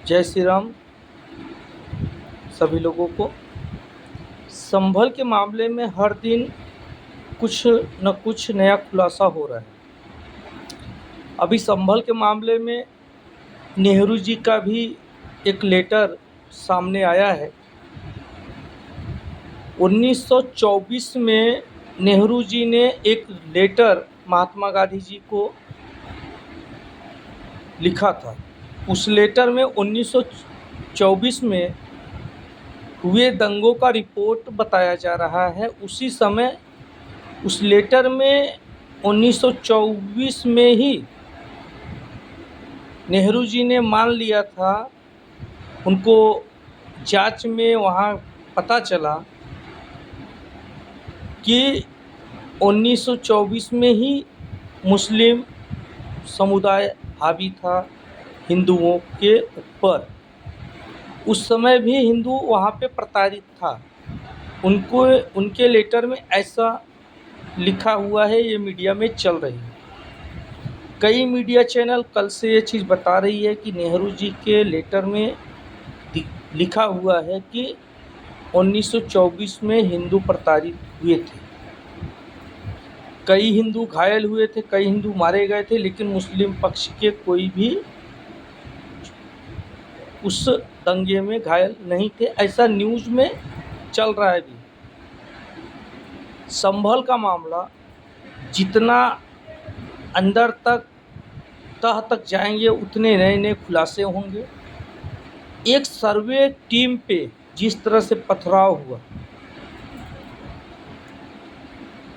जय श्री राम सभी लोगों को। संभल के मामले में हर दिन कुछ न कुछ नया खुलासा हो रहा है। अभी संभल के मामले में नेहरू जी का भी एक लेटर सामने आया है। 1924 में नेहरू जी ने एक लेटर महात्मा गांधी जी को लिखा था। उस लेटर में 1924 में हुए दंगों का रिपोर्ट बताया जा रहा है। उसी समय उस लेटर में 1924 में ही नेहरू जी ने मान लिया था, उनको जांच में वहाँ पता चला कि 1924 में ही मुस्लिम समुदाय हावी था हिंदुओं के ऊपर। उस समय भी हिंदू वहाँ पे प्रताड़ित था। उनके लेटर में ऐसा लिखा हुआ है, ये मीडिया में चल रही है। कई मीडिया चैनल कल से ये चीज़ बता रही है कि नेहरू जी के लेटर में लिखा हुआ है कि 1924 में हिंदू प्रताड़ित हुए थे, कई हिंदू घायल हुए थे, कई हिंदू मारे गए थे, लेकिन मुस्लिम पक्ष के कोई भी उस दंगे में घायल नहीं थे। ऐसा न्यूज़ में चल रहा है। भी संभल का मामला जितना अंदर तक तह तक जाएंगे उतने नए नए खुलासे होंगे। एक सर्वे टीम पे जिस तरह से पथराव हुआ,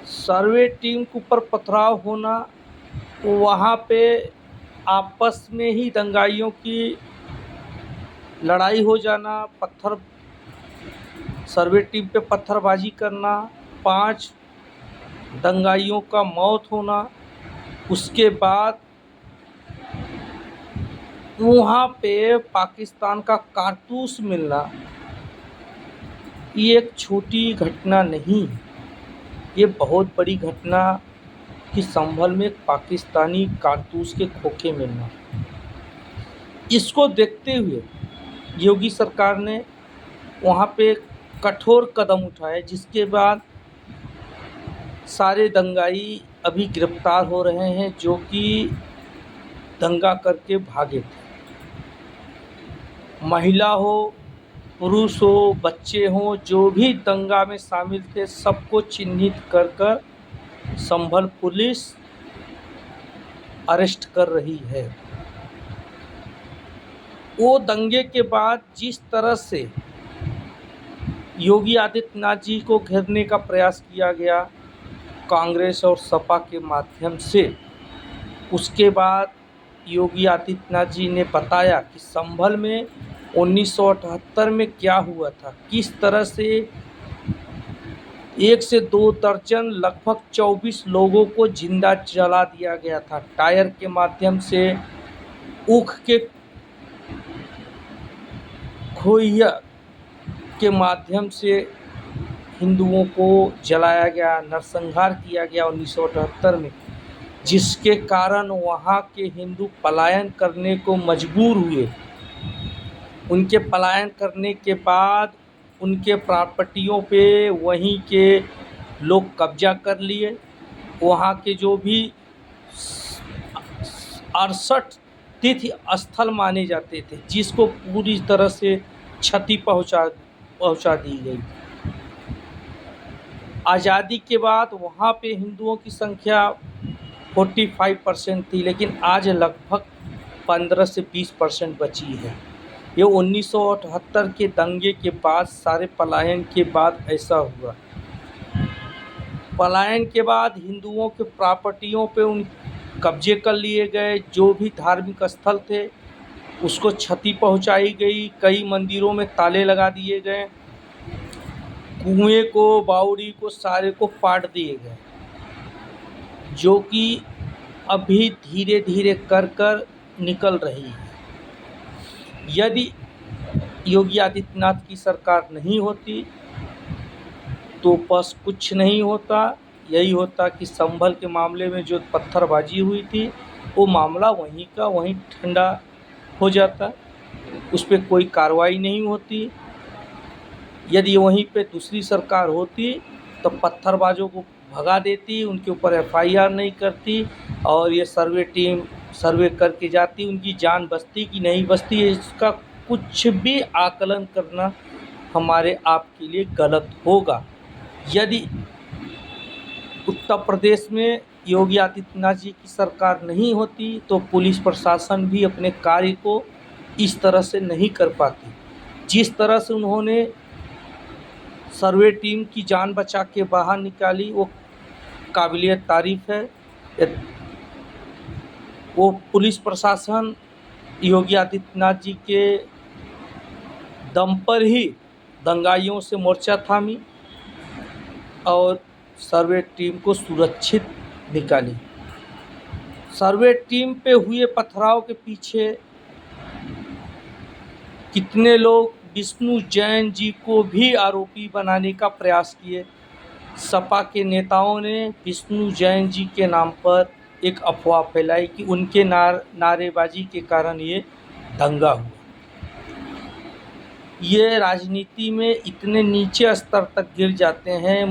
सर्वे टीम के ऊपर पथराव होना, वहाँ पे आपस में ही दंगाइयों की लड़ाई हो जाना, सर्वे टीम पे पत्थरबाजी करना, 5 दंगाइयों का मौत होना, उसके बाद वहाँ पे पाकिस्तान का कारतूस मिलना, ये एक छोटी घटना नहीं, ये बहुत बड़ी घटना कि संभल में पाकिस्तानी कारतूस के खोखे मिलना। इसको देखते हुए योगी सरकार ने वहाँ पे कठोर कदम उठाए, जिसके बाद सारे दंगाई अभी गिरफ्तार हो रहे हैं जो कि दंगा करके भागे थे। महिला हो, पुरुष हो, बच्चे हों, जो भी दंगा में शामिल थे, सबको चिन्हित कर संभल पुलिस अरेस्ट कर रही है। वो दंगे के बाद जिस तरह से योगी आदित्यनाथ जी को घेरने का प्रयास किया गया कांग्रेस और सपा के माध्यम से, उसके बाद योगी आदित्यनाथ जी ने बताया कि संभल में 1978 में क्या हुआ था, किस तरह से 1 से 2 दर्जन लगभग 24 लोगों को जिंदा जला दिया गया था। टायर के माध्यम से, ऊख के खोइया के माध्यम से हिंदुओं को जलाया गया, नरसंहार किया गया 1978 में, जिसके कारण वहाँ के हिंदू पलायन करने को मजबूर हुए। उनके पलायन करने के बाद उनके प्रॉपर्टियों पे वहीं के लोग कब्जा कर लिए। वहाँ के जो भी 68 तीर्थ स्थल माने जाते थे, जिसको पूरी तरह से क्षति पहुँचा दी गई। आज़ादी के बाद वहाँ पे हिंदुओं की संख्या 45% थी, लेकिन आज लगभग 15 से 20% बची है। ये 1978 के दंगे के बाद, सारे पलायन के बाद ऐसा हुआ। पलायन के बाद हिंदुओं के प्रॉपर्टियों पे उन कब्जे कर लिए गए। जो भी धार्मिक स्थल थे उसको क्षति पहुंचाई गई। कई मंदिरों में ताले लगा दिए गए, कुएं को, बावड़ी को, सारे को पाट दिए गए, जो कि अभी धीरे धीरे कर निकल रही है। यदि योगी आदित्यनाथ की सरकार नहीं होती तो बस कुछ नहीं होता। यही होता कि संभल के मामले में जो पत्थरबाजी हुई थी, वो मामला वहीं का वहीं ठंडा हो जाता। उस पर कोई कार्रवाई नहीं होती। यदि वहीं पे दूसरी सरकार होती तो पत्थरबाजों को भगा देती, उनके ऊपर एफआईआर नहीं करती और ये सर्वे टीम सर्वे करके जाती, उनकी जान बचती कि नहीं बचती, इसका कुछ भी आकलन करना हमारे आपके लिए गलत होगा। यदि उत्तर प्रदेश में योगी आदित्यनाथ जी की सरकार नहीं होती तो पुलिस प्रशासन भी अपने कार्य को इस तरह से नहीं कर पाती। जिस तरह से उन्होंने सर्वे टीम की जान बचा के बाहर निकाली वो काबिलिए तारीफ़ है। वो पुलिस प्रशासन योगी आदित्यनाथ जी के दम पर ही दंगाइयों से मोर्चा थामी और सर्वे टीम को सुरक्षित निकाली। सर्वे टीम पे हुए पथराव के पीछे कितने लोग विष्णु जैन जी को भी आरोपी बनाने का प्रयास किए। सपा के नेताओं ने विष्णु जैन जी के नाम पर एक अफवाह फैलाई कि उनके नारेबाजी के कारण ये दंगा हुआ। ये राजनीति में इतने नीचे स्तर तक गिर जाते हैं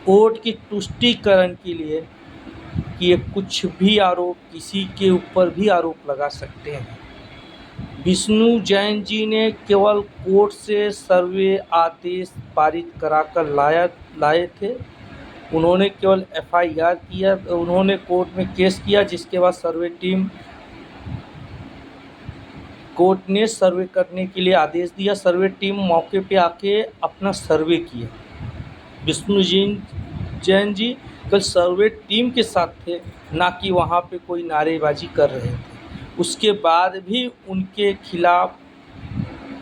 वोट की तुष्टीकरण के लिए कि ये कुछ भी आरोप किसी के ऊपर भी आरोप लगा सकते हैं। विष्णु जैन जी ने केवल कोर्ट से सर्वे आदेश पारित कराकर लाए थे। उन्होंने केवल एफआईआर किया, उन्होंने कोर्ट में केस किया, जिसके बाद सर्वे टीम कोर्ट ने सर्वे करने के लिए आदेश दिया। सर्वे टीम मौके पे आके अपना सर्वे किया। विष्णु जैन जी कल सर्वे टीम के साथ थे, ना कि वहाँ पे कोई नारेबाजी कर रहे थे। उसके बाद भी उनके खिलाफ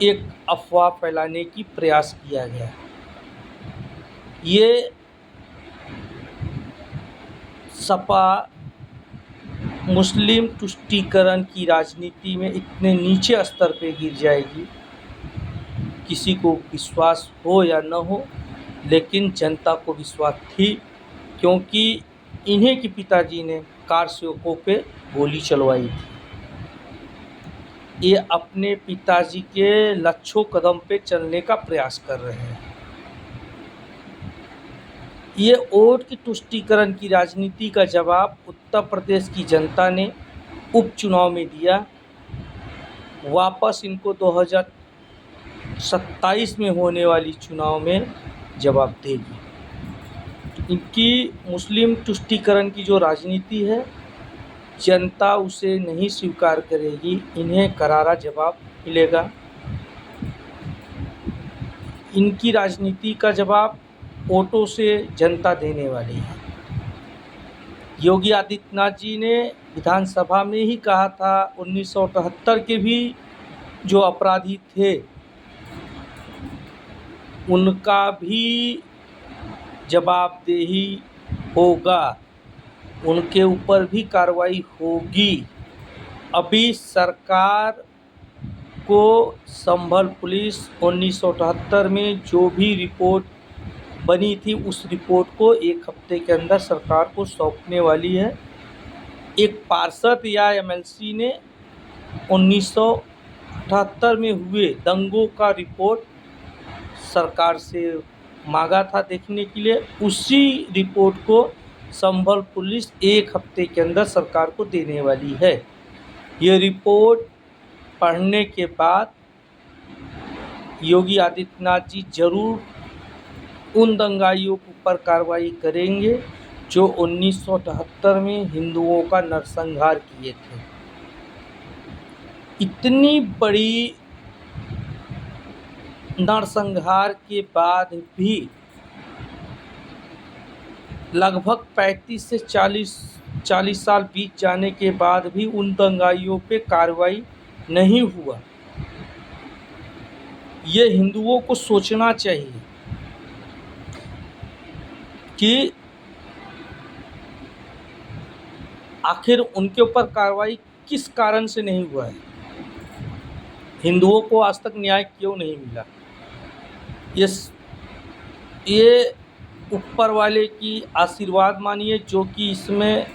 एक अफवाह फैलाने की प्रयास किया गया। ये सपा मुस्लिम तुष्टीकरण की राजनीति में इतने नीचे स्तर पे गिर जाएगी, किसी को विश्वास हो या न हो, लेकिन जनता को विश्वास थी, क्योंकि इन्हीं के पिताजी ने कार सेवकों पे गोली चलवाई थी। ये अपने पिताजी के लक्ष्यों कदम पे चलने का प्रयास कर रहे हैं। ये वोट की तुष्टीकरण की राजनीति का जवाब उत्तर प्रदेश की जनता ने उपचुनाव में दिया। वापस इनको 2027 में होने वाली चुनाव में जवाब देगी। इनकी मुस्लिम तुष्टीकरण की जो राजनीति है, जनता उसे नहीं स्वीकार करेगी, इन्हें करारा जवाब मिलेगा। इनकी राजनीति का जवाब वोटों से जनता देने वाली है। योगी आदित्यनाथ जी ने विधानसभा में ही कहा था 1978 के भी जो अपराधी थे उनका भी जवाबदेही होगा, उनके ऊपर भी कार्रवाई होगी। अभी सरकार को संभल पुलिस 1978 में जो भी रिपोर्ट बनी थी उस रिपोर्ट को 1 हफ्ते के अंदर सरकार को सौंपने वाली है। एक पार्षद या एमएलसी ने 1978 में हुए दंगों का रिपोर्ट सरकार से मांगा था देखने के लिए। उसी रिपोर्ट को संभल पुलिस 1 हफ्ते के अंदर सरकार को देने वाली है। ये रिपोर्ट पढ़ने के बाद योगी आदित्यनाथ जी जरूर उन दंगाइयों के ऊपर कार्रवाई करेंगे जो 1978 में हिंदुओं का नरसंहार किए थे। इतनी बड़ी नरसंहार के बाद भी लगभग 35 से 40 साल बीत जाने के बाद भी उन दंगाइयों पे कार्रवाई नहीं हुआ। ये हिंदुओं को सोचना चाहिए कि आखिर उनके ऊपर कार्रवाई किस कारण से नहीं हुआ है, हिंदुओं को आज तक न्याय क्यों नहीं मिला। ये ऊपर वाले की आशीर्वाद मानिए जो कि इसमें